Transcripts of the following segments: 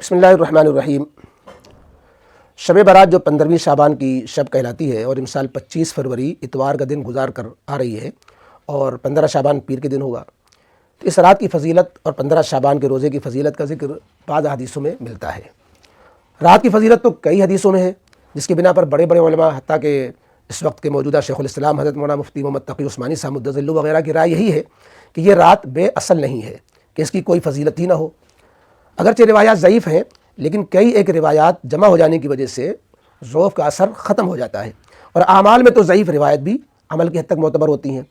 بسم اللہ الرحمن الرحیم۔ شب برات جو 15ویں شعبان کی شب کہلاتی ہے اور امسال 25 فروری اتوار کا دن گزار کر آ رہی ہے اور 15 شعبان پیر کے دن ہوگا، تو اس رات کی فضیلت اور 15 شعبان کے روزے کی فضیلت کا ذکر بعض حدیثوں میں ملتا ہے۔ رات کی فضیلت تو کئی حدیثوں میں ہے، جس کی بنا پر بڑے بڑے علماء، حتیٰ کہ اس وقت کے موجودہ شیخ الاسلام حضرت مولانا مفتی محمد تقی عثمانی صاحب مدظ اللہ وغیرہ کی رائے یہی ہے کہ یہ رات بے اصل نہیں ہے، کہ اس کی کوئی فضیلت ہی نہ ہو۔ اگرچہ روایات ضعیف ہیں، لیکن کئی ایک روایات جمع ہو جانے کی وجہ سے ضعف کا اثر ختم ہو جاتا ہے، اور اعمال میں تو ضعیف روایت بھی عمل کی حد تک معتبر ہوتی ہیں۔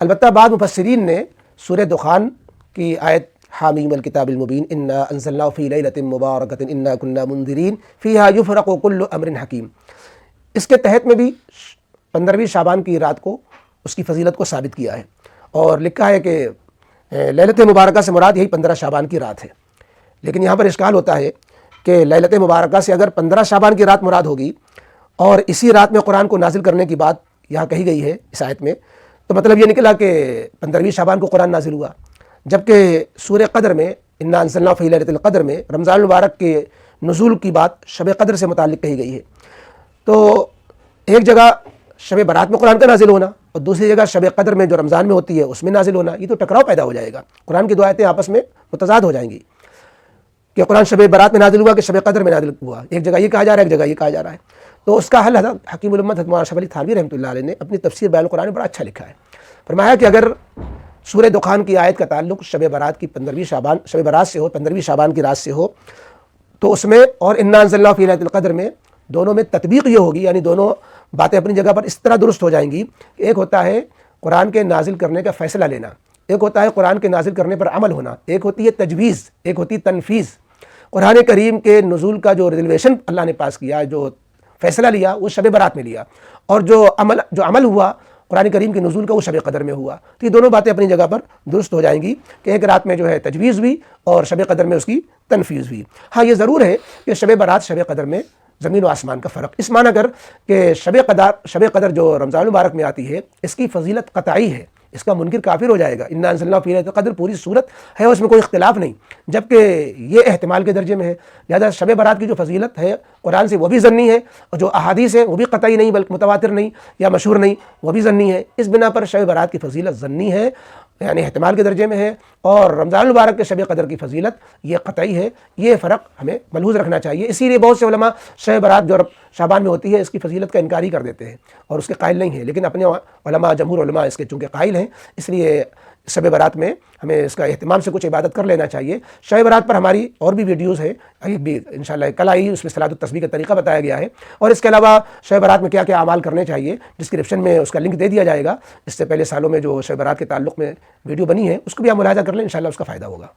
البتہ بعض مفسرین نے سورہ دخان کی آیت حامیم الکتاب المبین انا انزلناہ فی لیلۃ مبارکۃ انا کنا منذرین فیہا یفرق کل امر حکیم، اس کے تحت میں بھی 15ویں شعبان کی رات کو اس کی فضیلت کو ثابت کیا ہے، اور لکھا ہے کہ لیلۃ مبارکہ سے مراد یہی 15 شعبان کی رات ہے۔ لیکن یہاں پر اشکال ہوتا ہے کہ لیلۃ مبارکہ سے اگر 15 شعبان کی رات مراد ہوگی اور اسی رات میں قرآن کو نازل کرنے کی بات یہاں کہی گئی ہے اس آیت میں، تو مطلب یہ نکلا کہ 15ویں شعبان کو قرآن نازل ہوا، جبکہ سورہ قدر میں انا انزلناہ فی لیلۃ القدر میں رمضان المبارک کے نزول کی بات شب قدر سے متعلق کہی گئی ہے۔ تو ایک جگہ شب برات میں قرآن کا نازل ہونا اور دوسری جگہ شب قدر میں جو رمضان میں ہوتی ہے اس میں نازل ہونا، یہ تو ٹکراؤ پیدا ہو جائے گا، قرآن کی دو آیتیں آپس میں متضاد ہو جائیں گی کہ قرآن شب برات میں نازل ہوا کہ شب قدر میں نازل ہوا، ایک جگہ یہ کہا جا رہا ہے، ایک جگہ یہ کہا جا رہا ہے۔ تو اس کا حل حضرت حکیم الامت حضرت مولانا اشرف علی تھانوی رحمۃ اللہ علیہ نے اپنی تفسیر بیان القرآن میں بڑا اچھا لکھا ہے۔ فرمایا کہ اگر سورہ دخان کی آیت کا تعلق شب برات کی 15ویں شعبان شب برات سے ہو، 15ویں شعبان کی رات سے ہو، تو اس میں اور انا انزلناہ فی لیلۃ القدر میں دونوں میں تطبیق یہ ہوگی، یعنی دونوں باتیں اپنی جگہ پر اس طرح درست ہو جائیں گی کہ ایک ہوتا ہے قرآن کے نازل کرنے کا فیصلہ لینا، ایک ہوتا ہے قرآن کے نازل کرنے پر عمل ہونا، ایک ہوتی ہے تجویز، ایک ہوتی ہے تنفیذ۔ قرآن کریم کے نزول کا جو ریزولویشن اللہ نے پاس کیا، جو فیصلہ لیا، وہ شب برات میں لیا، اور جو عمل ہوا قرآن کریم کے نزول کا وہ شب قدر میں ہوا۔ تو یہ دونوں باتیں اپنی جگہ پر درست ہو جائیں گی کہ ایک رات میں جو ہے تجویز ہوئی اور شب قدر میں اس کی تنفیذ ہوئی۔ ہاں یہ ضرور ہے کہ شب برات شب قدر میں زمین و آسمان کا فرق، اس معنی کر کہ شب قدر جو رمضان المبارک میں آتی ہے اس کی فضیلت قطعی ہے، اس کا منکر کافر ہو جائے گا۔ انا انزلناہ فی لیلۃ القدر پوری صورت ہے، اس میں کوئی اختلاف نہیں، جبکہ یہ احتمال کے درجے میں ہے، لہذا شب برات کی جو فضیلت ہے قرآن سے وہ بھی ظنی ہے، اور جو احادیث ہیں وہ بھی قطعی نہیں بلکہ متواتر نہیں یا مشہور نہیں، وہ بھی ظنی ہے۔ اس بنا پر شب برات کی فضیلت ظنی ہے، یعنی احتمال کے درجے میں ہے، اور رمضان المبارک کے شب قدر کی فضیلت یہ قطعی ہے۔ یہ فرق ہمیں ملحوظ رکھنا چاہیے۔ اسی لیے بہت سے علماء شب برات جو شعبان میں ہوتی ہے اس کی فضیلت کا انکار ہی کر دیتے ہیں اور اس کے قائل نہیں ہیں، لیکن اپنے علماء، جمہور علماء اس کے چونکہ قائل ہیں، اس لیے شب برات میں ہمیں اس کا اہتمام سے کچھ عبادت کر لینا چاہیے۔ شب برات پر ہماری اور بھی ویڈیوز ہیں، ایک بھی انشاءاللہ کل آئی، اس میں صلاۃ التسبیح کا طریقہ بتایا گیا ہے، اور اس کے علاوہ شب برات میں کیا کیا اعمال کرنے چاہیے ڈسکرپشن میں اس کا لنک دے دیا جائے گا۔ اس سے پہلے سالوں میں جو شب برات کے تعلق میں ویڈیو بنی ہے اس کو بھی آپ ملاحظہ کر لیں، انشاءاللہ اس کا فائدہ ہوگا۔